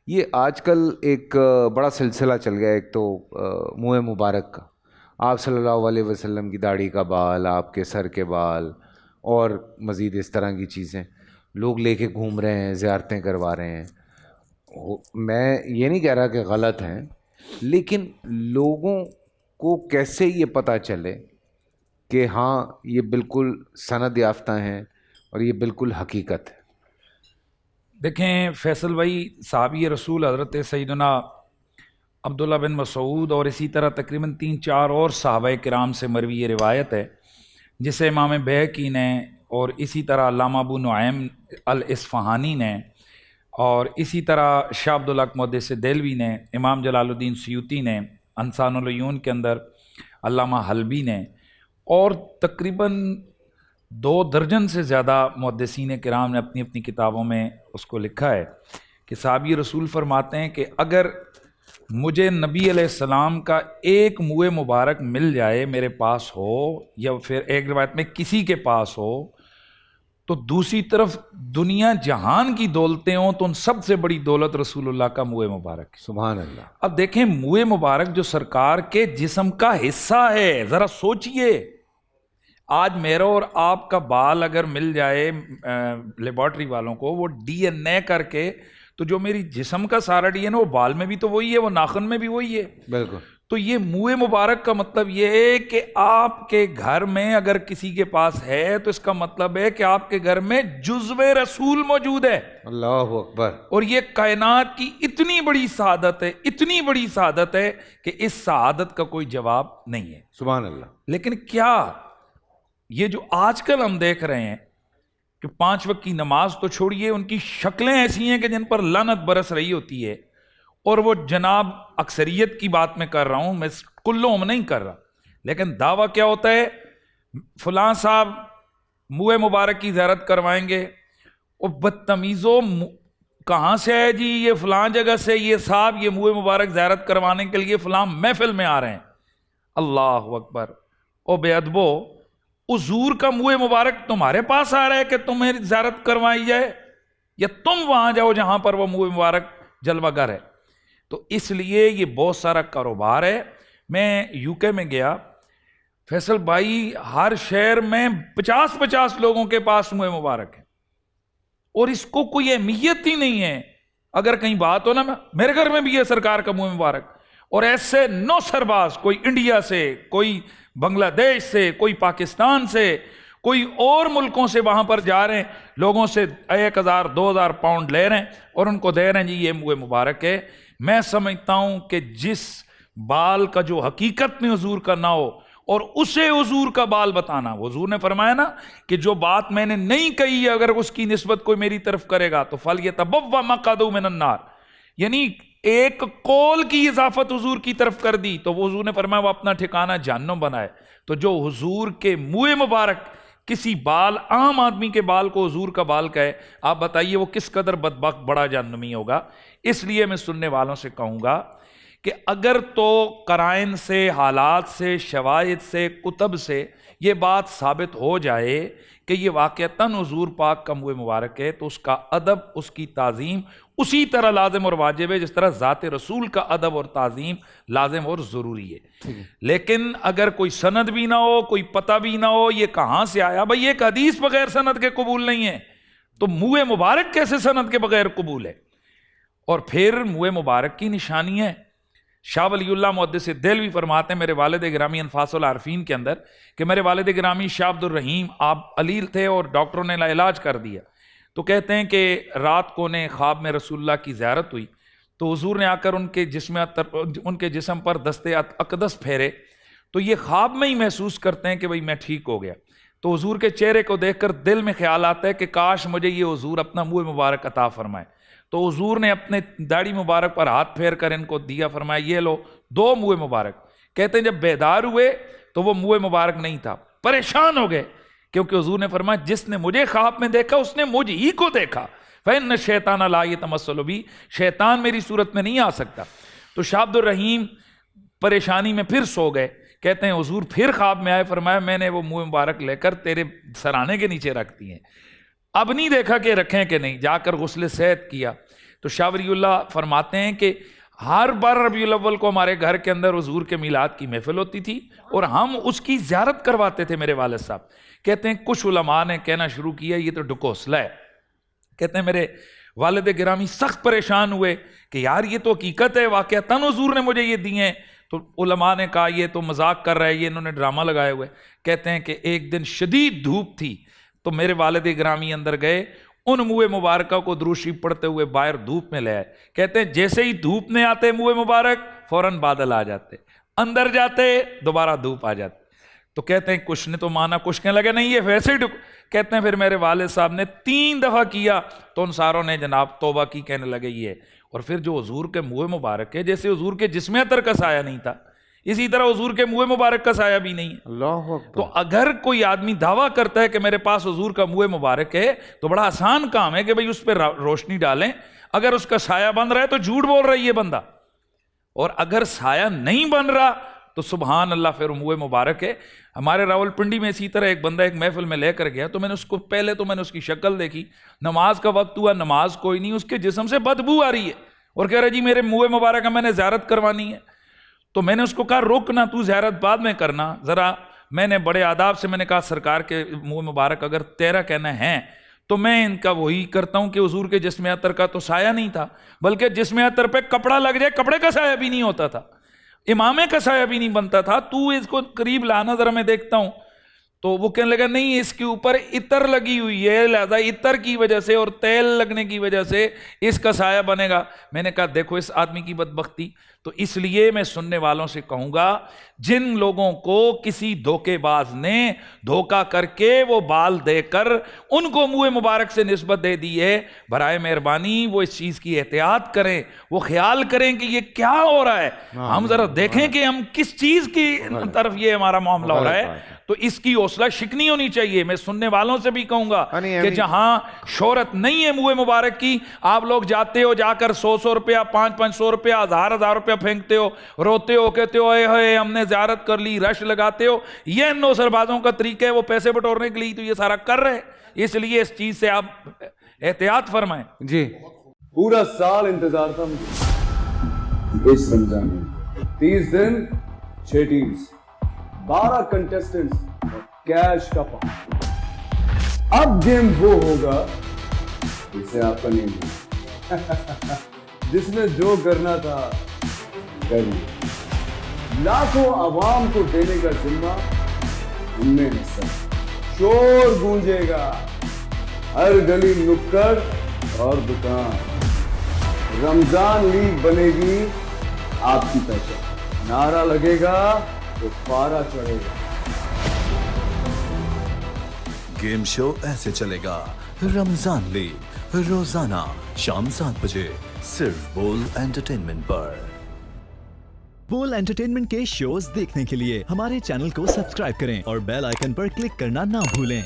یہ آج کل ایک بڑا سلسلہ چل گیا، ایک تو منہ مبارک کا، آپ صلی اللہ علیہ وسلم کی داڑھی کا بال، آپ کے سر کے بال، اور مزید اس طرح کی چیزیں لوگ لے کے گھوم رہے ہیں، زیارتیں کروا رہے ہیں۔ میں یہ نہیں کہہ رہا کہ غلط ہیں، لیکن لوگوں کو کیسے یہ پتہ چلے کہ ہاں یہ بالکل سند یافتہ ہیں اور یہ بالکل حقیقت ہے؟ دیکھیں فیصل بھائی، صحابی رسول حضرت سیدنا عبداللہ بن مسعود اور اسی طرح تقریباً 3-4 اور صحابہ کرام سے مروی یہ روایت ہے، جسے امام بیہقی نے اور اسی طرح علامہ ابو نعیم الاصفہانی نے اور اسی طرح شاہ عبدالحق محدث دہلوی نے، امام جلال الدین سیوطی نے انسان العیون کے اندر، علامہ حلبی نے، اور تقریباً 2 درجن سے زیادہ محدثین کرام نے اپنی اپنی کتابوں میں اس کو لکھا ہے کہ صحابی رسول فرماتے ہیں کہ اگر مجھے نبی علیہ السلام کا ایک منہ مبارک مل جائے، میرے پاس ہو، یا پھر ایک روایت میں کسی کے پاس ہو، تو دوسری طرف دنیا جہان کی دولتیں ہوں تو ان سب سے بڑی دولت رسول اللہ کا منہ مبارک ہے۔ سبحان اللہ۔ اب دیکھیں منہ مبارک جو سرکار کے جسم کا حصہ ہے، ذرا سوچئے، آج میرا اور آپ کا بال اگر مل جائے لیبارٹری والوں کو، وہ ڈی این اے کر کے، تو جو میری جسم کا سارا ڈی این اے وہ بال میں بھی تو وہی ہے، وہ ناخن میں بھی وہی ہے۔ بالکل۔ تو یہ منہ مبارک کا مطلب یہ ہے کہ آپ کے گھر میں اگر کسی کے پاس ہے تو اس کا مطلب ہے کہ آپ کے گھر میں جزو رسول موجود ہے۔ اللہ اکبر۔ اور یہ کائنات کی اتنی بڑی سعادت ہے، اتنی بڑی سعادت ہے کہ اس سعادت کا کوئی جواب نہیں ہے۔ سبحان اللہ۔ لیکن کیا یہ جو آج کل ہم دیکھ رہے ہیں کہ 5 وقت کی نماز تو چھوڑیے، ان کی شکلیں ایسی ہیں کہ جن پر لعنت برس رہی ہوتی ہے، اور وہ جناب اکثریت کی بات میں کر رہا ہوں، میں کلوں میں نہیں کر رہا، لیکن دعویٰ کیا ہوتا ہے، فلاں صاحب منہ مبارک کی زیارت کروائیں گے، اور بدتمیزوں کہاں سے ہے جی، یہ فلاں جگہ سے یہ صاحب یہ منہ مبارک زیارت کروانے کے لیے فلاں محفل میں آ رہے ہیں۔ اللہ اکبر۔ او بے ادبو، حضور کا منہ مبارک تمہارے پاس آ رہا ہے کہ تمہیں زیارت کروائی جائے، یا تم وہاں جاؤ جہاں پر وہ منہ مبارک جلوہ گر ہے؟ تو اس لیے یہ بہت سارا کاروبار ہے۔ میں یو کے میں گیا فیصل بھائی، ہر شہر میں 50 لوگوں کے پاس منہ مبارک ہے، اور اس کو کوئی اہمیت ہی نہیں ہے۔ اگر کہیں بات ہو نا، میرے گھر میں بھی ہے سرکار کا منہ مبارک، اور ایسے 9 سرباز، کوئی انڈیا سے، کوئی بنگلہ دیش سے، کوئی پاکستان سے، کوئی اور ملکوں سے وہاں پر جا رہے ہیں، لوگوں سے 1000-2000 پاؤنڈ لے رہے ہیں اور ان کو دے رہے ہیں جی یہ منہ مبارک ہے۔ میں سمجھتا ہوں کہ جس بال کا جو حقیقت میں حضور کا نہ ہو اور اسے حضور کا بال بتانا، حضور نے فرمایا نا کہ جو بات میں نے نہیں کہی ہے اگر اس کی نسبت کوئی میری طرف کرے گا تو فَلْيَتَبَوَّأْ مَقْعَدَهُ مِنَ النَّارِ، یعنی ایک قول کی اضافت حضور کی طرف کر دی تو وہ حضور نے فرمایا وہ اپنا ٹھکانہ جہنم بنائے۔ تو جو حضور کے منہ مبارک کسی بال، عام آدمی کے بال کو حضور کا بال کہے، آپ بتائیے وہ کس قدر بدبخت بڑا جہنمی ہوگا۔ اس لیے میں سننے والوں سے کہوں گا کہ اگر تو قرائن سے، حالات سے، شواہد سے، کتب سے یہ بات ثابت ہو جائے کہ یہ واقعتاً حضور پاک کا منہ مبارک ہے، تو اس کا ادب، اس کی تعظیم اسی طرح لازم اور واجب ہے جس طرح ذات رسول کا ادب اور تعظیم لازم اور ضروری ہے۔ لیکن اگر کوئی سند بھی نہ ہو، کوئی پتہ بھی نہ ہو، یہ کہاں سے آیا؟ بھئی ایک حدیث بغیر سند کے قبول نہیں ہے، تو منہ مبارک کیسے سند کے بغیر قبول ہے؟ اور پھر منہ مبارک کی نشانی ہے، شاہ ولی اللہ محدث دہلوی فرماتے ہیں میرے والد گرامی انفاس العارفین کے اندر کہ میرے والد گرامی شاہ عبد الرحیم آپ علیل تھے اور ڈاکٹروں نے علاج کر دیا، تو کہتے ہیں کہ رات کو نے خواب میں رسول اللہ کی زیارت ہوئی تو حضور نے آ کر ان کے جسم پر دست اقدس پھیرے، تو یہ خواب میں ہی محسوس کرتے ہیں کہ بھئی میں ٹھیک ہو گیا۔ تو حضور کے چہرے کو دیکھ کر دل میں خیال آتا ہے کہ کاش مجھے یہ حضور اپنا منہ مبارک عطا فرمائے۔ تو حضور نے اپنے داڑھی مبارک پر ہاتھ پھیر کر ان کو دیا، فرمایا یہ لو 2 منہ مبارک۔ کہتے ہیں جب بیدار ہوئے تو وہ منہ مبارک نہیں تھا، پریشان ہو گئے، کیونکہ حضور نے فرمایا جس نے مجھے خواب میں دیکھا اس نے مجھ ہی کو دیکھا، فَإِنَّ الشَّيْطَانَ لَا يَتَمَثَّلُ بِي، شیطان میری صورت میں نہیں آ سکتا۔ تو شاہ عبد الرحیم پریشانی میں پھر سو گئے۔ کہتے ہیں حضور پھر خواب میں آئے، فرمایا میں نے وہ منہ مبارک لے کر تیرے سرانے کے نیچے رکھ دی ہیں، اب نہیں دیکھا کہ رکھیں کہ نہیں۔ جا کر غسل صحت کیا، تو شاہ ولی اللہ فرماتے ہیں کہ ہر بار ربیع الاول کو ہمارے گھر کے اندر حضور کے میلاد کی محفل ہوتی تھی اور ہم اس کی زیارت کرواتے تھے میرے والد صاحب. کہتے ہیں کچھ علماء نے کہنا شروع کیا یہ تو ڈکوسلا ہے. کہتے ہیں میرے والد گرامی سخت پریشان ہوئے کہ یار یہ تو حقیقت ہے, واقعتاً حضور نے مجھے یہ دیے ہیں. تو علماء نے کہا یہ تو مذاق کر رہا ہے, یہ انہوں نے ڈرامہ لگائے ہوئے. کہتے ہیں کہ ایک دن شدید دھوپ تھی تو میرے والد گرامی اندر گئے, ان منہ مبارکہ کو درود شریف پڑھتے ہوئے باہر دھوپ میں لے آئے. کہتے ہیں جیسے ہی دھوپ میں آتے منہ مبارک فوراً بادل آ جاتے, اندر جاتے دوبارہ دھوپ آ جاتی. تو کہتے ہیں کچھ نے تو مانا, کچھ کہنے لگے نہیں یہ ویسے ہی کہتے ہیں پھر میرے والد صاحب نے 3 دفعہ کیا تو ان ساروں نے جناب توبہ کی, کہنے لگے یہ. اور پھر جو حضور کے منہ مبارک ہے, جیسے حضور کے جسم اطہر کا سایہ نہیں تھا اسی طرح حضور کے منہ مبارک کا سایہ بھی نہیں ہے. اللہ اکبر. تو اگر کوئی آدمی دعویٰ کرتا ہے کہ میرے پاس حضور کا منہ مبارک ہے تو بڑا آسان کام ہے کہ بھئی اس پہ روشنی ڈالیں. اگر اس کا سایہ بن رہا ہے تو جھوٹ بول رہا ہے یہ بندہ, اور اگر سایہ نہیں بن رہا تو سبحان اللہ پھر منہ مبارک ہے. ہمارے راول پنڈی میں اسی طرح ایک بندہ ایک محفل میں لے کر گیا تو میں نے اس کو پہلے تو میں نے اس کی شکل دیکھی, نماز کا وقت ہوا, نماز کوئی نہیں, اس کے جسم سے بدبو آ رہی ہے اور کہہ رہا جی میرے منہ مبارک کا میں نے زیارت کروانی ہے. تو میں نے اس کو کہا رک نہ, تو زیارت بعد میں کرنا ذرا. میں نے بڑے آداب سے میں نے کہا سرکار کے منہ مبارک اگر تیرا کہنا ہے تو میں ان کا وہی کرتا ہوں کہ حضور کے جسم اطہر کا تو سایہ نہیں تھا, بلکہ جسم اطہر پہ کپڑا لگ جائے کپڑے کا سایہ بھی نہیں ہوتا تھا, امامے کا سایہ بھی نہیں بنتا تھا. تو اس کو قریب لانا ذرا میں دیکھتا ہوں. تو وہ کہنے لگا نہیں اس کے اوپر عطر لگی ہوئی ہے, لہذا عطر کی وجہ سے اور تیل لگنے کی وجہ سے اس کا سایہ بنے گا. میں نے کہا دیکھو اس آدمی کی بدبختی. تو اس لیے میں سننے والوں سے کہوں گا جن لوگوں کو کسی دھوکے باز نے دھوکا کر کے وہ بال دے کر ان کو منہ مبارک سے نسبت دے دی ہے, برائے مہربانی وہ اس چیز کی احتیاط کریں, وہ خیال کریں کہ یہ کیا ہو رہا ہے. ہم ذرا دیکھیں کہ ہم کس چیز کی طرف یہ ہمارا معاملہ ہو رہا ہے. تو اس کی حوصلہ شکنی ہونی چاہیے. میں سننے والوں سے بھی کہوں گا کہ جہاں شہرت نہیں ہے منہ مبارک کی, آپ لوگ جاتے ہو جا کر 100 روپیہ 500 روپیہ 1000 روپیہ پھینکتے ہو, روتے ہو, کہتے ہو اے ہوئے ہم نے زیارت کر لی, رش لگاتے ہو. یہ نوسر بازوں کا طریقہ ہے, وہ پیسے بٹورنے کے لیے تو یہ سارا کر رہے. اس لیے اس چیز سے آپ احتیاط فرمائیں. جی پورا سال انتظار تھا مجھے اس رمضان میں, 30 دن 6 ٹیمز 12 کنٹیسٹنٹس کیش کا پاؤں. اب گیم وہ ہوگا جسے آپ کا نہیں ہوگا, جس نے جو کرنا تھا کر لیا. لاکھوں عوام کو دینے کا ذمہ ہم نے ہے سر. شور گونجے گا ہر گلی نکڑ اور دکان. رمضان لیگ بنے گی آپ کی پہچان. نعرہ لگے گا تو پارا چڑھے گا. گیم شو ایسے چلے گا رمضان لیگ روزانہ شام 7 بجے صرف بول انٹرٹینمنٹ پر. بول انٹرٹینمنٹ کے شوز دیکھنے کے لیے ہمارے چینل کو سبسکرائب کریں اور بیل آئیکن پر کلک کرنا نہ بھولیں.